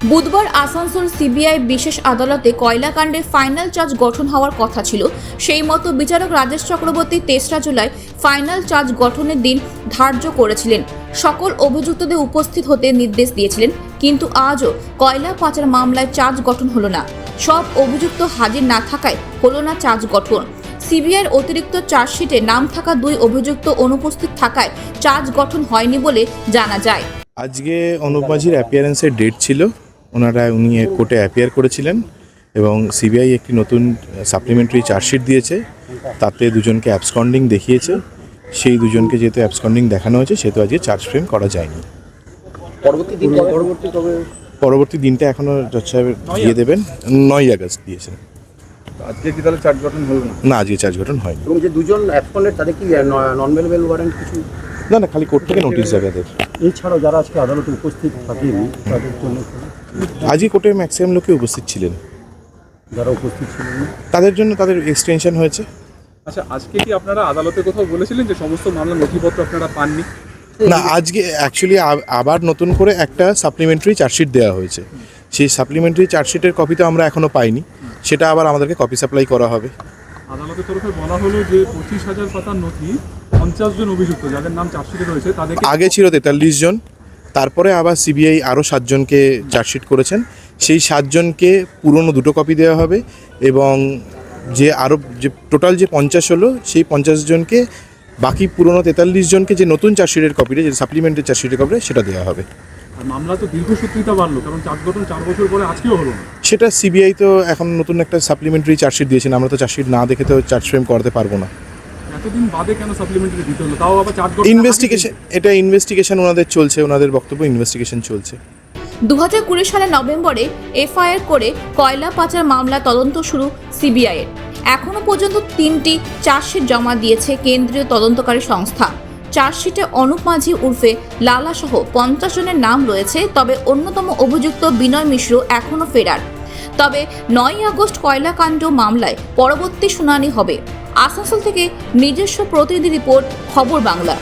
বুধবার আসানসোল সিবিআই বিশেষ আদালতে কয়লাকাণ্ডে ফাইনাল চার্জ গঠন হওয়ার কথা ছিল। সেই মতো বিচারক রাজেশ চক্রবর্তী ৩রা জুলাই ফাইনাল চার্জ গঠনের দিন ধার্য করেছিলেন। সকল অভিযুক্তদের উপস্থিত হতে নির্দেশ দিয়েছিলেন, কিন্তু আজও কয়লা পাচার মামলায় চার্জ গঠন হলো না। সব অভিযুক্ত হাজির না থাকায় হলো না চার্জ গঠন। সিবিআইয়ের অতিরিক্ত চার্জশিটে নাম থাকা 2 অভিযুক্ত অনুপস্থিত থাকায় চার্জ গঠন হয়নি বলে জানা যায়। আজকে অনুপ মাঝির অ্যাপিয়ারেন্সের ডেট ছিল। উনি কোর্টে অ্যাপিয়ার করেছিলেন এবং সিবিআই একটি নতুন সাপ্লিমেন্টারি চার্জশিট দিয়েছে। তাতে দুজনকে অ্যাবসকন্ডিং দেখিয়েছে। সেই দুজনকে যেহেতু অ্যাবসকন্ডিং দেখানো হয়েছে সেহেতু আজকে চার্জ ফ্রেম করা যায়নি। পরবর্তী দিনটা এখনও জজ সাহেব দিয়ে দেবেন। 9 আগস্ট দিয়েছেন। আজকে কি তাহলে চার্জ গঠন হলো না? না, আজকে চার্জ গঠন হয়নি। এবং যে দুজন অ্যাবসকন্ডেড তাদের কি নন বেলেবল ওয়ারেন্ট কিছু? না, খালি কোর্ট থেকে নোটিশ জায়গাদের। এছাড়াও যারা আজকে আদালতে উপস্থিত থাকেনি তাদের জন্য আজকে কোর্টে ম্যাক্সিমাম লোকই উপস্থিত ছিলেন। যারা উপস্থিত ছিলেন না তাদের জন্য তাদের এক্সটেনশন হয়েছে। আচ্ছা, আজকে কি আপনারা আদালতে কোথাও বলেছিলেন যে সমস্ত মামলার নথিপত্র আপনারা পাননি? না, আজকে অ্যাকচুয়ালি আবার নতুন করে একটা সাপ্লিমেন্টারি চার্জশিট দেওয়া হয়েছে। সেই সাপ্লিমেন্টারি চার্জশিটের কপি তো আমরা এখনও পাইনি। সেটা আবার আমাদেরকে কপি সাপ্লাই করা হবে। আদালতের তরফে বলা হলো যে 25,000 পাতার নথি 50 জন অভিযুক্ত যাদের নাম চার্জশিটে রয়েছে তাদেরকে আগে ছিল 43 জন, তারপরে আবার সিবিআই আরও 7 জনকে চার্জশিট করেছেন। সেই 7 জনকে পুরনো 2টো কপি দেওয়া হবে এবং যে টোটাল যে 50 হলো সেই 50 জনকে বাকি পুরনো 43 জনকে যে নতুন চার্জশিটের কপিটা, যে সাপ্লিমেন্টারি চার্জশিটের কপিটা সেটা দেওয়া হবে। আর মামলা তো দীর্ঘসূত্রিতা বাড়লো, কারণ চার্জ গঠন 4 বছর পরে আজকেও হলো না। সেটা সিবিআই তো এখন নতুন একটা সাপ্লিমেন্টারি চার্জশিট দিয়েছেন। আমরা তো চার্জশিট না দেখে তো চার্জ ফ্রেম করাতে পারবো না। এতদিন বাদে কেন সাপ্লিমেন্টারি দিতে হলো? তাও আবার চার্জ গঠন ইনভেস্টিগেশন ওনাদের চলছে। ওনাদের বক্তব্য ইনভেস্টিগেশন চলছে। 2020 সালের নভেম্বরে এফআইআর করে কয়লা পাচার মামলা তদন্ত শুরু সিবিআইয়ের। এখনও পর্যন্ত 3টি চার্জশিট জমা দিয়েছে কেন্দ্রীয় তদন্তকারী সংস্থা। চার্জশিটে অনুপ মাঝি উর্ফে লালা সহ 50 জনের নাম রয়েছে। তবে অন্যতম অভিযুক্ত বিনয় মিশ্র এখনও ফেরার। তবে 9 আগস্ট কয়লাকাণ্ড মামলায় পরবর্তী শুনানি হবে। আসানসোল থেকে নিজস্ব প্রতিনিধি রিপোর্ট, খবর বাংলা।